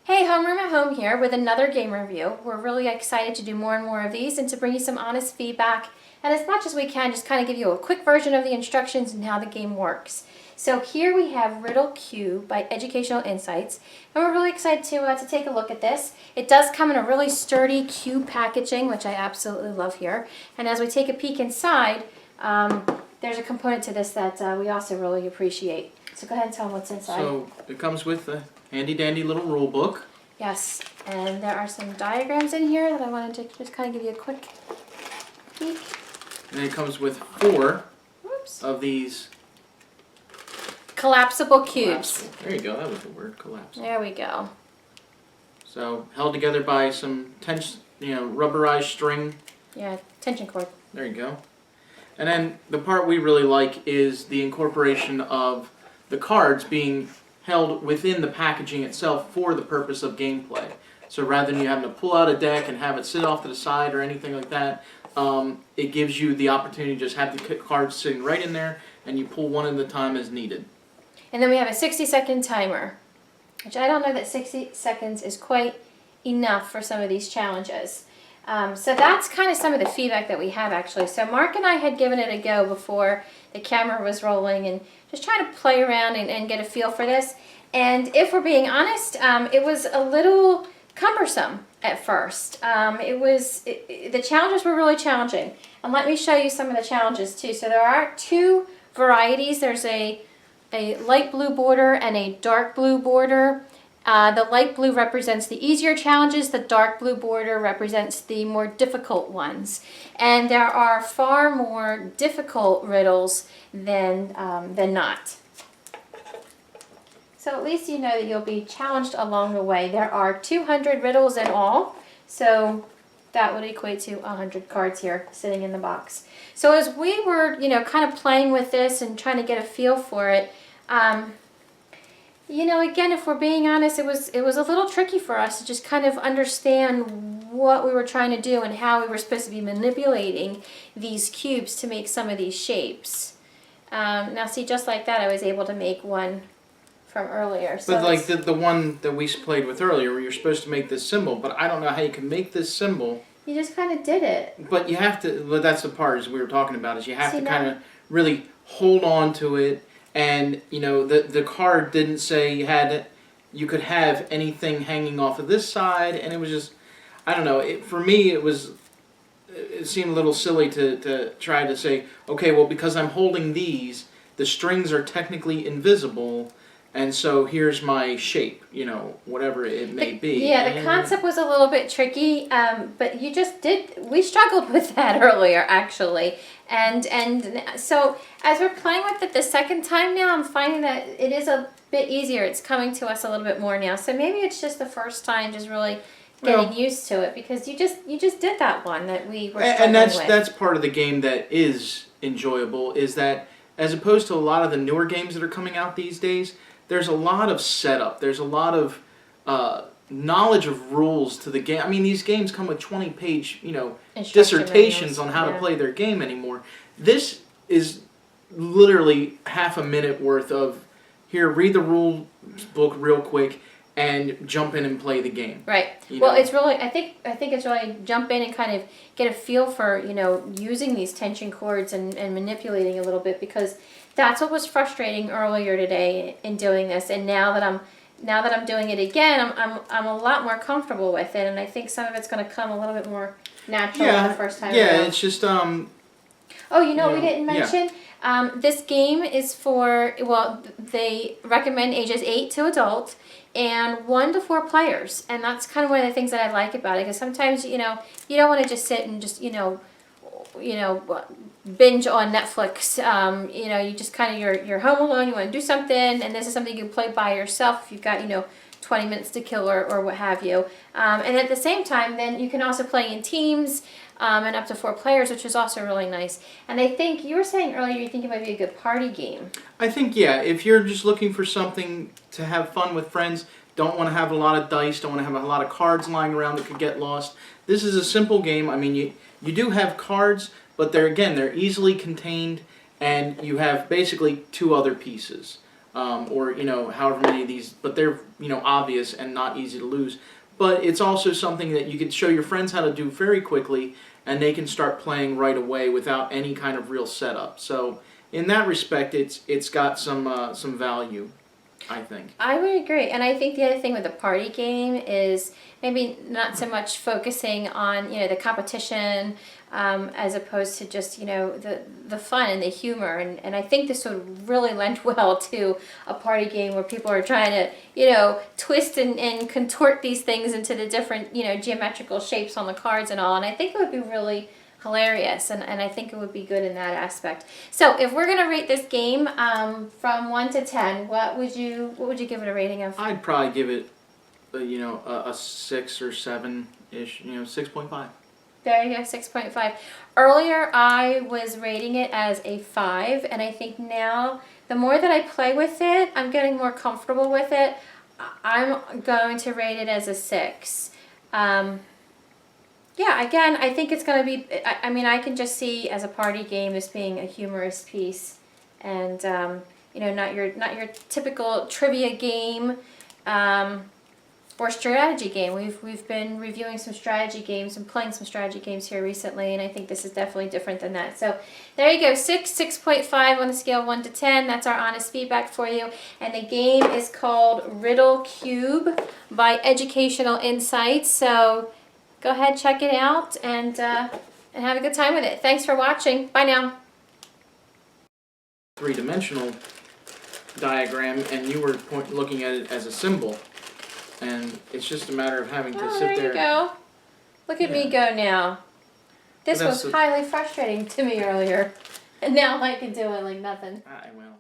Hey, Homeroom at Home here with another game review. We're really excited to do more and more of these and to bring you some honest feedback and as much as we can just kind of give you a quick version of the instructions and how the game works. So here we have Riddle Q by Educational Insights, and we're really excited to take a look at this. It does come in a really sturdy Q packaging, which I absolutely love here. And as we take a peek inside, there's a component to this that we also really appreciate. So go ahead and tell them what's inside. So it comes with a handy dandy little rule book. Yes, and there are some diagrams in here that I wanted to just kind of give you a quick peek. And it comes with 4 of these collapsible cubes. There you go, that was the word, collapsible. There we go. So held together by some rubberized string. Yeah, tension cord. There you go. And then the part we really like is the incorporation of the cards being held within the packaging itself for the purpose of gameplay. So rather than you having to pull out a deck and have it sit off to the side or anything like that, it gives you the opportunity to just have the cards sitting right in there and you pull one at a time as needed. And then we have a 60-second timer, which I don't know that 60 seconds is quite enough for some of these challenges. So that's kind of some of the feedback that we have actually. So Mark and I had given it a go before the camera was rolling and just trying to play around and get a feel for this. And if we're being honest, it was a little cumbersome at first. The challenges were really challenging. And let me show you some of the challenges too. So there are 2 varieties. There's a light blue border and a dark blue border. The light blue represents the easier challenges, the dark blue border represents the more difficult ones. And there are far more difficult riddles than not. So at least you know that you'll be challenged along the way. There are 200 riddles in all, so that would equate to 100 cards here sitting in the box. So as we were, kind of playing with this and trying to get a feel for it, again, if we're being honest, it was a little tricky for us to just kind of understand what we were trying to do and how we were supposed to be manipulating these cubes to make some of these shapes. Now see, just like that, I was able to make one from earlier. So but like the one that we played with earlier, where you're supposed to make this symbol, but I don't know how you can make this symbol. You just kind of did it. But you have to, well, that's the part as we were talking about, is you have to kind of really hold on to it. And, the card didn't say you could have anything hanging off of this side, and it was just, I don't know, for me it seemed a little silly to try to say, okay, well, because I'm holding these, the strings are technically invisible, and so here's my shape, whatever it may be. Yeah, the concept was a little bit tricky, but we struggled with that earlier, actually. And so as we're playing with it the second time now, I'm finding that it is a bit easier. It's coming to us a little bit more now. So maybe it's just the first time just really getting used to it, because you just did that one that we were struggling with. And that's part of the game that is enjoyable, is that as opposed to a lot of the newer games that are coming out these days, there's a lot of setup. There's a lot of knowledge of rules to the game. I mean, these games come with 20-page, dissertations on how to play their game anymore. This is literally half a minute worth of, here, read the rule book real quick and jump in and play the game. Right. Well, it's really, I think it's really jump in and kind of get a feel for, using these tension cords and manipulating a little bit, because that's what was frustrating earlier today in doing this. And now that I'm doing it again, I'm a lot more comfortable with it, and I think some of it's going to come a little bit more natural the first time. Yeah, it's just Oh, we didn't mention? Yeah. This game is for, they recommend ages 8 to adult and 1 to 4 players. And that's kind of one of the things that I like about it, because sometimes, you don't want to just sit and just, binge on Netflix. You just kind of, you're home alone, you want to do something, and this is something you can play by yourself if you've got, 20 minutes to kill or what have you. And at the same time, then you can also play in teams and up to 4 players, which is also really nice. And I think you were saying earlier you think it might be a good party game. I think, yeah, if you're just looking for something to have fun with friends, don't want to have a lot of dice, don't want to have a lot of cards lying around that could get lost, this is a simple game. I mean, you do have cards, but they're easily contained, and you have basically 2 other pieces. or however many of these, but they're obvious and not easy to lose. But it's also something that you can show your friends how to do very quickly, and they can start playing right away without any kind of real setup. So in that respect, it's got some value, I think. I would agree, and I think the other thing with the party game is maybe not so much focusing on the competition as opposed to just the fun and the humor, and I think this would really lend well to a party game where people are trying to twist and contort these things into the different geometrical shapes on the cards and all, and I think it would be really hilarious, and I think it would be good in that aspect. So if we're gonna rate this game from 1 to 10, what would you give it a rating of? I'd probably give it a 6 or 7 ish, 6.5. There you go, 6.5. Earlier I was rating it as a 5, and I think now the more that I play with it, I'm getting more comfortable with it. I'm going to rate it as a 6. Yeah, again, I think it's going to be, I mean, I can just see as a party game this being a humorous piece, and not your typical trivia game or strategy game. We've been reviewing some strategy games and playing some strategy games here recently, and I think this is definitely different than that. So there you go, 6.5 on the scale of 1 to 10. That's our honest feedback for you. And the game is called Riddle Cube by Educational Insights. So go ahead, check it out, and have a good time with it. Thanks for watching. Bye now. Three-dimensional diagram, and you were looking at it as a symbol, and it's just a matter of having to sit there. There you go. Look at me go now. This was highly frustrating to me earlier, and now I can do it like nothing. Well.